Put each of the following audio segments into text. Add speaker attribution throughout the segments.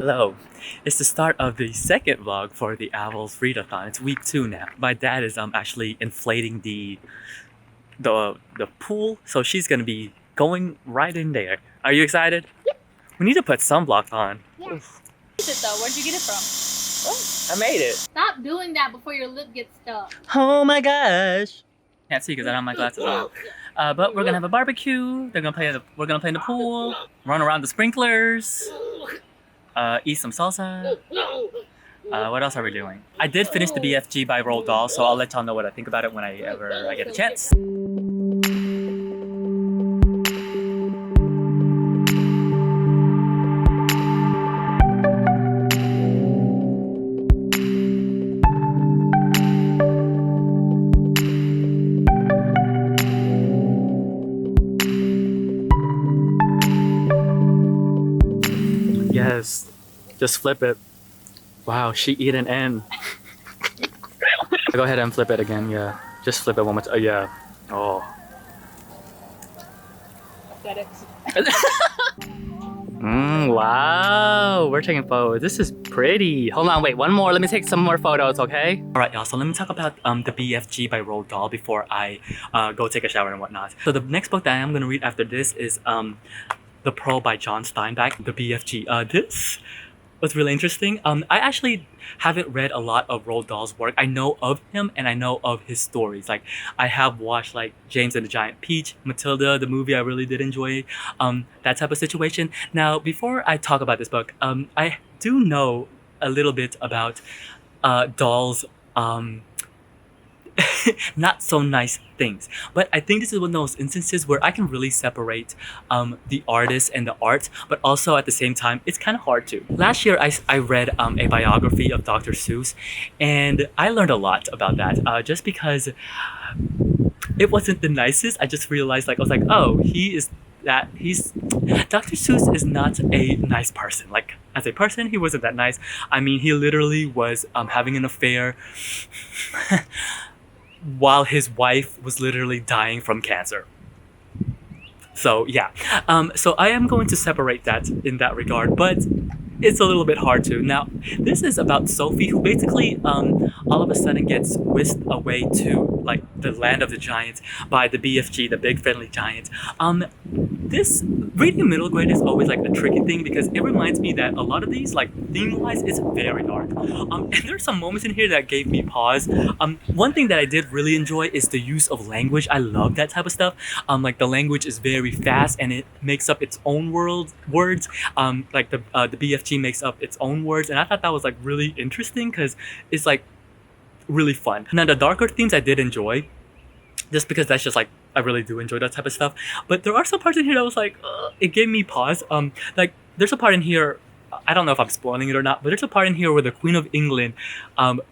Speaker 1: Hello. It's the start of the second vlog for the OWLS Readathon. It's week 2 now. My dad is actually inflating the pool, so she's gonna be going right in there. Are you excited?
Speaker 2: Yep.
Speaker 1: We need to put sunblock on.
Speaker 2: Yeah. What is it though? Where'd you get it from?
Speaker 1: Oh, I made it.
Speaker 2: Stop doing that before your lip gets stuck.
Speaker 1: Oh my gosh. Can't see because I don't have my glasses on. But we're gonna have a barbecue. We're gonna play in the pool. Run around the sprinklers. Eat some salsa. What else are we doing? I did finish the BFG by Roald Dahl, so I'll let y'all know what I think about it whenever I get a chance. Yes, just flip it. Wow, she eat an N. Go ahead and flip it again, yeah. Just flip it one more time, yeah. Oh.
Speaker 2: Got it.
Speaker 1: Wow, we're taking photos. This is pretty. Hold on, wait, one more. Let me take some more photos, okay? All right, y'all, so let me talk about the BFG by Roald Dahl before I go take a shower and whatnot. So the next book that I am gonna read after this is The Pearl by John Steinbeck, the BFG. This was really interesting. I actually haven't read a lot of Roald Dahl's work. I know of him and I know of his stories. Like, I have watched like James and the Giant Peach, Matilda, the movie I really did enjoy, that type of situation. Now, before I talk about this book, I do know a little bit about Dahl's not so nice things, but I think this is one of those instances where I can really separate the artist and the art, but also at the same time it's kind of hard to. Last year I read a biography of Dr. Seuss, and I learned a lot about that, just because it wasn't the nicest. I just realized, like, I was like, oh, Dr. Seuss is not a nice person. Like, as a person, he wasn't that nice. I mean, he literally was having an affair while his wife was literally dying from cancer. So yeah, so I am going to separate that in that regard, but it's a little bit hard to. Now, this is about Sophie, who basically all of a sudden gets whisked away to like the land of the giants by the BFG, the Big Friendly Giant. This reading middle grade is always like a tricky thing because it reminds me that a lot of these, like, theme-wise, it's very dark. And there's some moments in here that gave me pause. One thing that I did really enjoy is the use of language. I love that type of stuff. Like, the language is very fast and it makes up its own words. Like the BFG makes up its own words, and I thought that was like really interesting because it's like really fun. Now, the darker themes I did enjoy, just because that's just like, I really do enjoy that type of stuff. But there are some parts in here that was like, it gave me pause. Like, there's a part in here, I don't know if I'm spoiling it or not, but there's a part in here where the Queen of England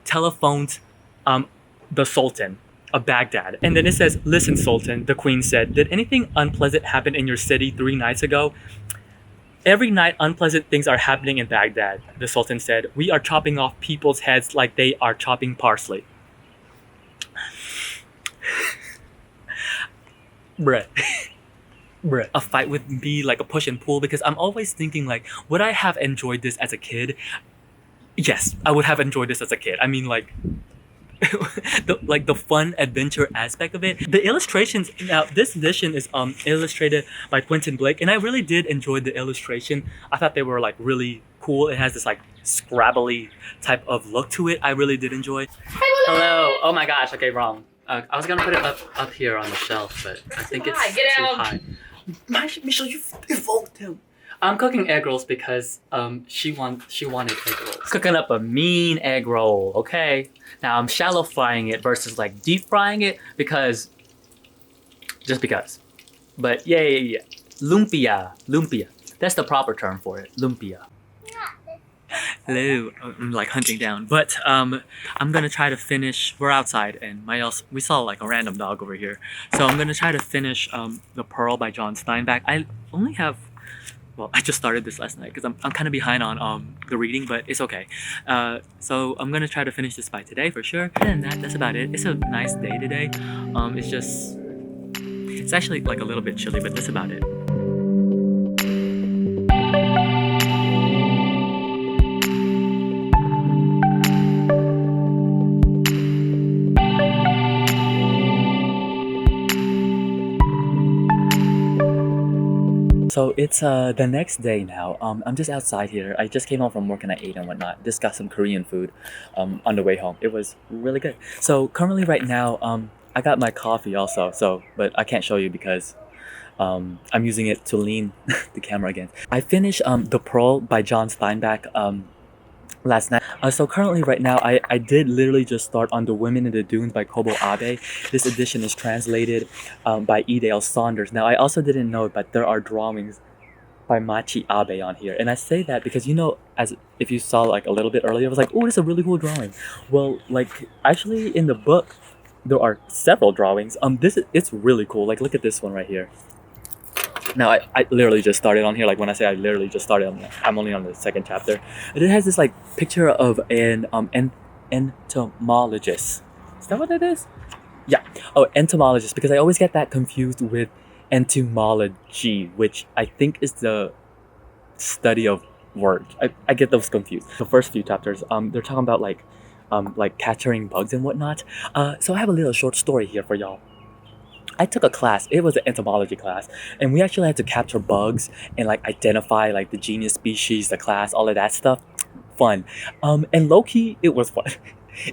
Speaker 1: telephones the Sultan of Baghdad. And then it says, "Listen, Sultan," the Queen said, "did anything unpleasant happen in your city 3 nights ago?" "Every night unpleasant things are happening in Baghdad," the Sultan said. "We are chopping off people's heads like they are chopping parsley." Bruh. Bruh. A fight would be like a push and pull, because I'm always thinking, like, would I have enjoyed this as a kid? Yes, I would have enjoyed this as a kid. I mean, like, the fun adventure aspect of it. The illustrations, now this edition is illustrated by Quentin Blake, and I really did enjoy the illustration. I thought they were like really cool. It has this like scrabbly type of look to it. I really did enjoy. Hello. Oh my gosh. Okay, wrong. I was gonna put it up here on the shelf, but I think it's too high. Michelle, you evoked him. I'm cooking egg rolls because she wanted egg rolls. Cooking up a mean egg roll, okay? Now I'm shallow frying it versus like deep frying it just because. But yeah. Lumpia. That's the proper term for it, lumpia. Hello, I'm like hunting down, but I'm gonna try to finish. We're outside and we saw like a random dog over here, so I'm gonna try to finish The Pearl by John Steinbeck. I only have, well, I just started this last night because I'm kind of behind on the reading, but it's okay. So I'm gonna try to finish this by today for sure. And that's about it. It's a nice day today. It's actually like a little bit chilly, but that's about it. So it's the next day now. I'm just outside here. I just came home from work and I ate and whatnot. Just got some Korean food on the way home. It was really good. So currently right now I got my coffee also. So but I can't show you because I'm using it to lean the camera against. I finished The Pearl by John Steinbeck last night. So currently right now I did literally just start on The Women in the Dunes by Kobo Abe. This edition is translated by Edale Saunders. Now I also didn't know, but there are drawings by Machi Abe on here. And I say that because, you know, as if you saw like a little bit earlier, I was like, oh, this is a really cool drawing. Well, like actually in the book there are several drawings. It's really cool. Like look at this one right here. Now I literally just started on here. Like when I say I literally just started on, I'm only on the second chapter. And it has this like picture of an entomologist. Is that what it is? Yeah. Oh, entomologist, because I always get that confused with entomology, which I think is the study of words. I get those confused. The first few chapters, they're talking about like capturing bugs and whatnot. So I have a little short story here for y'all. I took a class. It was an entomology class, and we actually had to capture bugs and like identify like the genus, species, the class, all of that stuff. Fun, and low key, it was fun.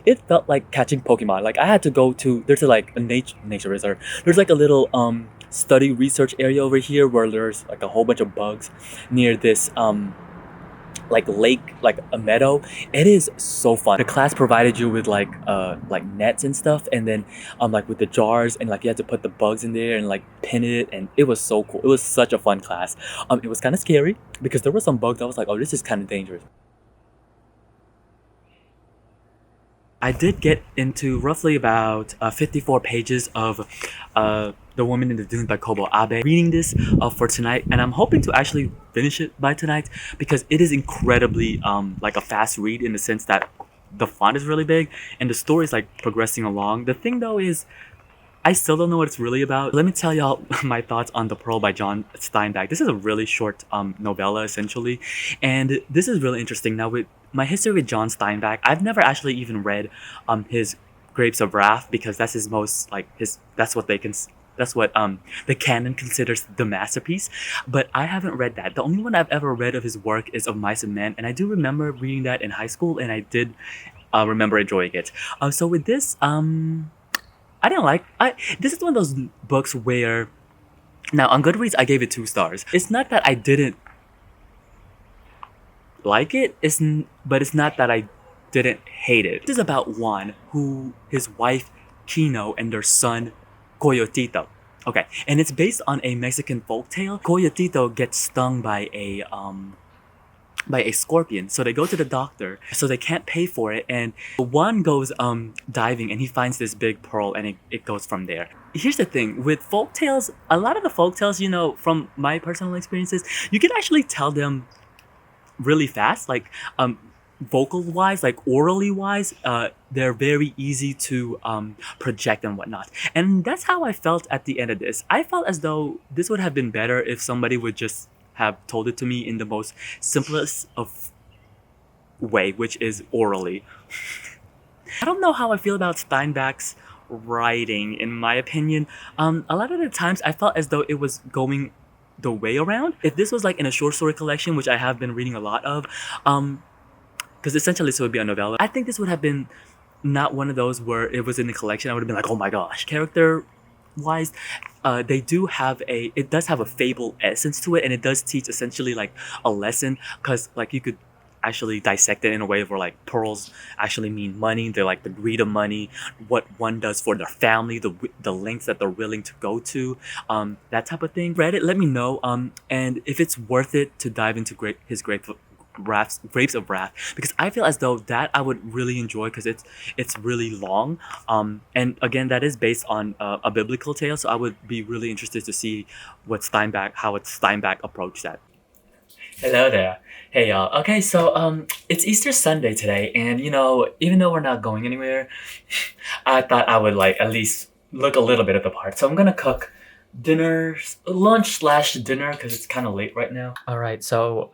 Speaker 1: It felt like catching Pokemon. Like I had to go to there's like a nature reserve. There's like a little study research area over here where there's like a whole bunch of bugs near this like lake, like a meadow. It is so fun. The class provided you with like nets and stuff, and then like with the jars, and like you had to put the bugs in there and like pin it, and it was so cool. It was such a fun class. It was kind of scary because there were some bugs I was like, oh, this is kind of dangerous. I did get into roughly about 54 pages of The Woman in the Dunes by Kobo Abe. Reading this for tonight, and I'm hoping to actually finish it by tonight because it is incredibly like a fast read in the sense that the font is really big and the story is like progressing along. The thing though is I still don't know what it's really about. Let me tell y'all my thoughts on The Pearl by John Steinbeck. This is a really short novella essentially, and this is really interesting. Now with my history with John Steinbeck, I've never actually even read his Grapes of Wrath because that's his most like his that's what the canon considers the masterpiece. But I haven't read that. The only one I've ever read of his work is Of Mice and Men, and I do remember reading that in high school, and I did remember enjoying it. So with this, I didn't like. This is one of those books where, now on Goodreads I gave it 2 stars. It's not that I didn't like it. But it's not that I didn't hate it. This is about Juan, who his wife Kino and their son Coyotito. Okay, and it's based on a Mexican folktale. Coyotito gets stung by a scorpion, so they go to the doctor, so they can't pay for it, and one goes diving and he finds this big pearl, and it goes from there. Here's the thing with folktales, a lot of the folktales, you know, from my personal experiences, you can actually tell them really fast, like vocal wise, like orally wise, they're very easy to project and whatnot. And that's how I felt at the end of this. I felt as though this would have been better if somebody would just have told it to me in the most simplest of way, which is orally. I don't know how I feel about Steinbeck's writing, in my opinion. A lot of the times I felt as though it was going the way around. If this was like in a short story collection, which I have been reading a lot of, because essentially this would be a novella, I think this would have been not one of those where it was in the collection I would have been like, oh my gosh. Character wise, it does have a fable essence to it, and it does teach essentially like a lesson, because like you could actually dissect it in a way where like pearls actually mean money. They're like the greed of money, what one does for their family, the lengths that they're willing to go to, that type of thing. Read it, let me know, and if it's worth it to dive into his Grapes of Wrath, because I feel as though that I would really enjoy, because it's really long, and again that is based on a biblical tale, so I would be really interested to see how Steinbeck approached that. Hello there. Hey y'all. Okay, so it's Easter Sunday today, and you know, even though we're not going anywhere, I thought I would like at least look a little bit of the part. So I'm gonna cook lunch/dinner because it's kind of late right now. All right, so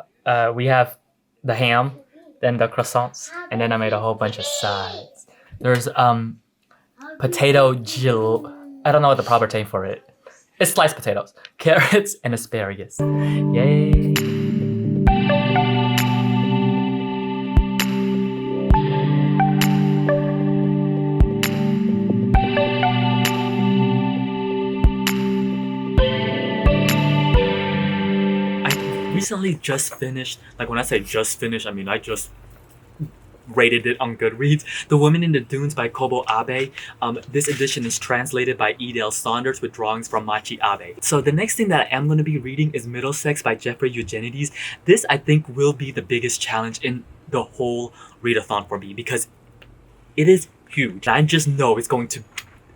Speaker 1: we have the ham, then the croissants, and then I made a whole bunch of sides. There's potato gil. I don't know what the proper name for it. It's sliced potatoes, carrots, and asparagus. Yay! I recently just finished, like when I say just finished, I mean I just rated it on Goodreads. The Woman in the Dunes by Kobo Abe. This edition is translated by Edel Saunders with drawings from Machi Abe. So the next thing that I am going to be reading is Middlesex by Jeffrey Eugenides. This I think will be the biggest challenge in the whole readathon for me because it is huge. I just know it's going to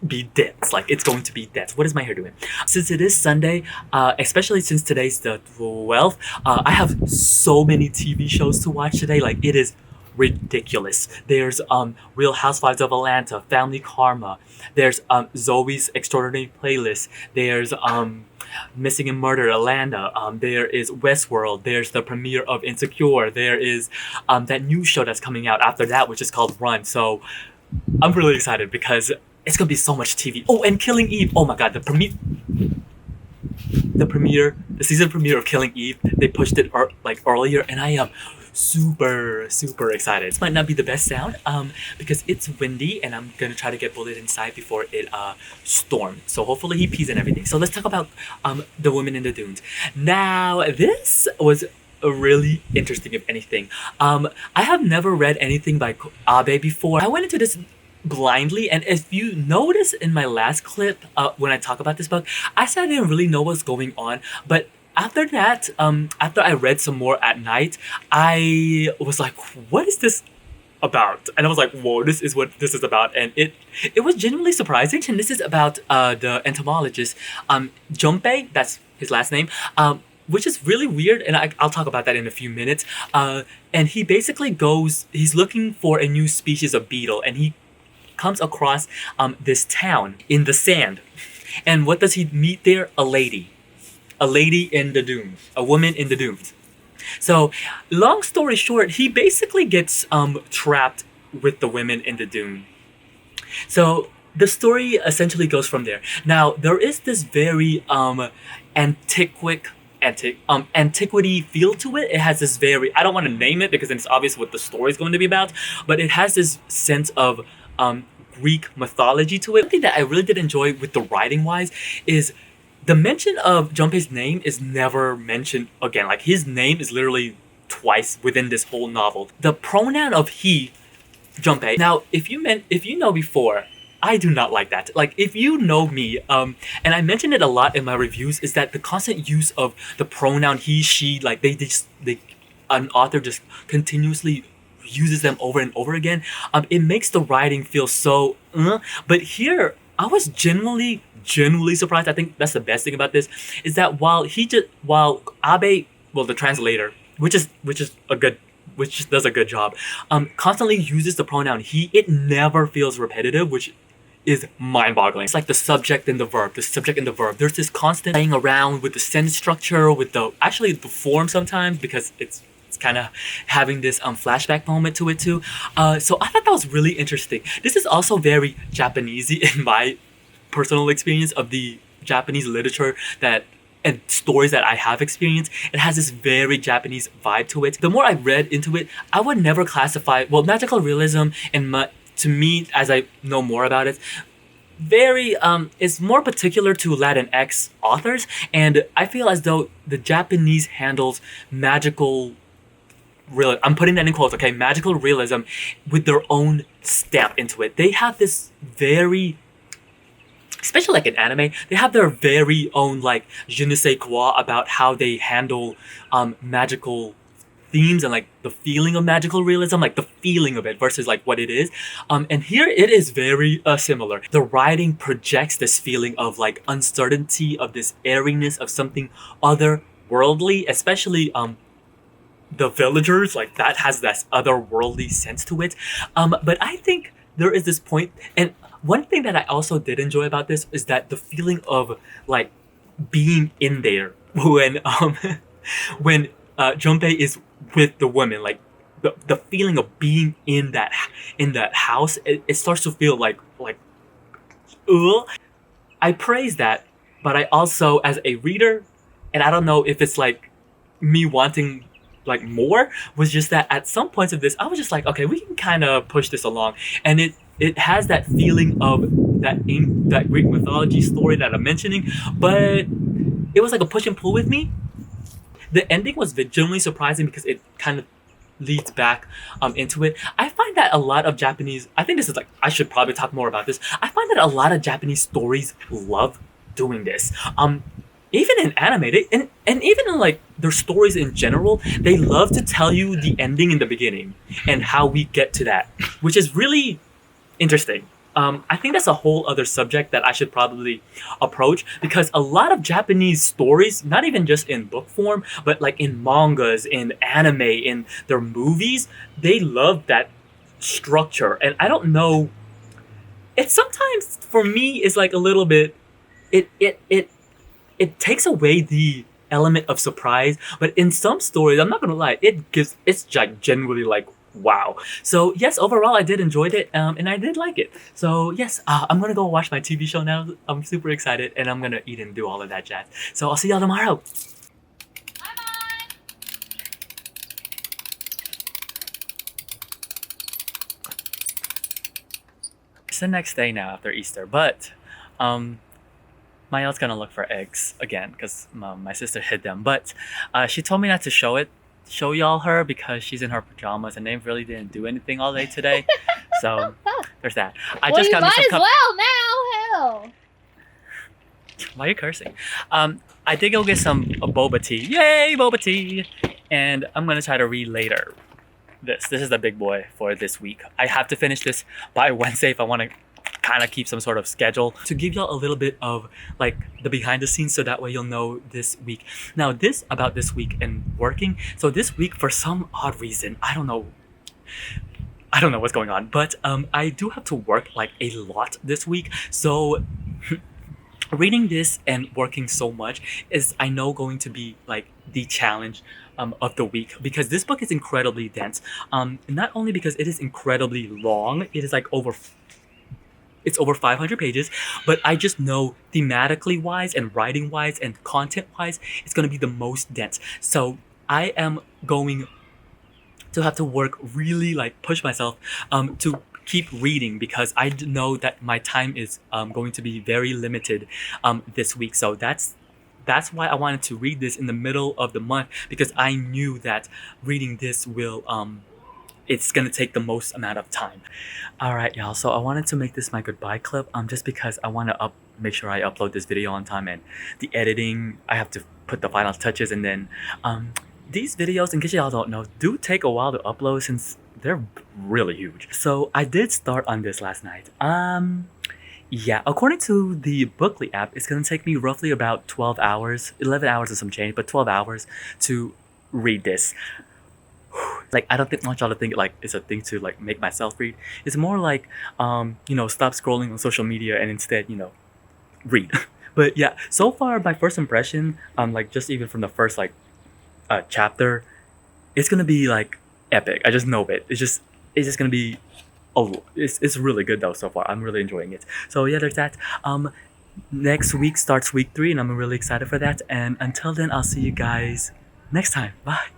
Speaker 1: be dense. Like, it's going to be dense. What is my hair doing? Since it is Sunday, especially since today's the 12th, I have so many TV shows to watch today. Like, it is ridiculous. There's Real Housewives of Atlanta, Family Karma. There's Zoe's Extraordinary Playlist. There's Missing and Murder Atlanta. There is Westworld. There's the premiere of Insecure. There is that new show that's coming out after that, which is called Run. So I'm really excited because it's gonna be so much TV. Oh, and Killing Eve. Oh my god, the season premiere of Killing Eve. They pushed it earlier, and I am super excited. This might not be the best sound because it's windy and I'm gonna try to get Bullet inside before it storms. So hopefully he pees and everything. So let's talk about The Woman in the Dunes. Now this was really interesting, if anything. I have never read anything by Abe before. I went into this blindly, and if you notice in my last clip when I talk about this book, I said I didn't really know what's going on, but after that, after I read some more at night, I was like, what is this about? And I was like, whoa, this is what this is about. And it was genuinely surprising. And this is about the entomologist, Junpei, that's his last name, which is really weird. And I'll talk about that in a few minutes. And he basically he's looking for a new species of beetle, and he comes across this town in the sand. And what does he meet there? A lady in the dunes, a woman in the dunes. So, long story short, he basically gets trapped with the women in the dune. So the story essentially goes from there. Now there is this very antiquity feel to it. It has this very, I don't want to name it because it's obvious what the story is going to be about, but it has this sense of Greek mythology to it. One thing that I really did enjoy with the writing wise is the mention of Junpei's name is never mentioned again. Like, his name is literally twice within this whole novel. The pronoun of he, Junpei. Now, if you know before, I do not like that. Like, if you know me, and I mentioned it a lot in my reviews, is that the constant use of the pronoun he, she, like an author just continuously uses them over and over again. It makes the writing feel so, but here I was genuinely surprised. I think that's the best thing about this, is that while Abe, well, the translator, which does a good job, constantly uses the pronoun he, it never feels repetitive, which is mind-boggling. It's like the subject and the verb. There's this constant playing around with the sentence structure, with the form sometimes, because it's kind of having this flashback moment to it too. So I thought that was really interesting. This is also very Japanesey in my personal experience of the Japanese literature and stories that I have experienced. It has this very Japanese vibe to it. The more I read into it, I would never classify, well, magical realism, and to me, as I know more about it, is more particular to Latinx authors, and I feel as though the Japanese handles magical real, I'm putting that in quotes, okay, magical realism with their own stamp into it. They have this very, especially like in anime, they have their very own like je ne sais quoi about how they handle magical themes and like the feeling of magical realism, like the feeling of it versus like what it is. And here it is very similar. The writing projects this feeling of like uncertainty, of this airiness, of something otherworldly, especially the villagers, like that has this otherworldly sense to it. But I think there is this point, and one thing that I also did enjoy about this is that the feeling of like being in there when Junpei is with the woman, like the feeling of being in that house, it starts to feel like I praise that but I also, as a reader, and I don't know if it's like me wanting like more, was just that at some points of this I was just like, okay, we can kind of push this along, and it has that feeling of that Greek mythology story that I'm mentioning, but it was like a push and pull with me. The ending was genuinely surprising because it kind of leads back into it. I find that a lot of Japanese, I think this is like, I should probably talk more about this. I find that a lot of Japanese stories love doing this. Even in anime, and even in like their stories in general, they love to tell you the ending in the beginning and how we get to that, which is really interesting. I think that's a whole other subject that I should probably approach, because a lot of Japanese stories, not even just in book form, but like in mangas, in anime, in their movies, they love that structure. And I don't know, it sometimes for me is like a little bit, it takes away the element of surprise, but in some stories, I'm not gonna lie, it's like genuinely like wow. So yes, overall I did enjoy it, and I did like it. So yes, I'm gonna go watch my TV show now. I'm super excited, and I'm gonna eat and do all of that jazz. So I'll see y'all tomorrow. It's the next day now after Easter, but Maya's gonna look for eggs again because my sister hid them. But she told me not to show y'all her, because she's in her pajamas and they really didn't do anything all day today. So there's that. I
Speaker 2: Well,
Speaker 1: just
Speaker 2: you
Speaker 1: got me
Speaker 2: might
Speaker 1: some
Speaker 2: as well now. Hell.
Speaker 1: Why are you cursing? I did go get some boba tea. Yay, boba tea! And I'm gonna try to read later. This is the big boy for this week. I have to finish this by Wednesday if I want to kind of keep some sort of schedule, to give y'all a little bit of like the behind the scenes, so that way you'll know this week. Now this week and working. So this week, for some odd reason, I don't know what's going on, but I do have to work like a lot this week. So reading this and working so much is, I know, going to be like the challenge of the week, because this book is incredibly dense. Not only because it is incredibly long, it is like it's over 500 pages, but I just know thematically wise and writing wise and content wise, it's going to be the most dense. So I am going to have to work really, like push myself to keep reading, because I know that my time is going to be very limited this week. So that's why I wanted to read this in the middle of the month, because I knew that reading this will it's gonna take the most amount of time. All right, y'all. So I wanted to make this my goodbye clip, just because I want to make sure I upload this video on time, and the editing, I have to put the final touches, and then these videos, in case y'all don't know, do take a while to upload since they're really huge. So I did start on this last night. Yeah, according to the Bookly app, it's gonna take me roughly about 12 hours, 11 hours or some change, but 12 hours to read this. Like, I don't want y'all to think like it's a thing to like make myself read. It's more like stop scrolling on social media and instead read. But yeah, so far my first impression, like just even from the first like chapter, it's gonna be like epic. I just know it. It's just gonna be, oh, it's really good though so far. I'm really enjoying it. So yeah, there's that. Next week starts week 3, and I'm really excited for that. And until then, I'll see you guys next time. Bye.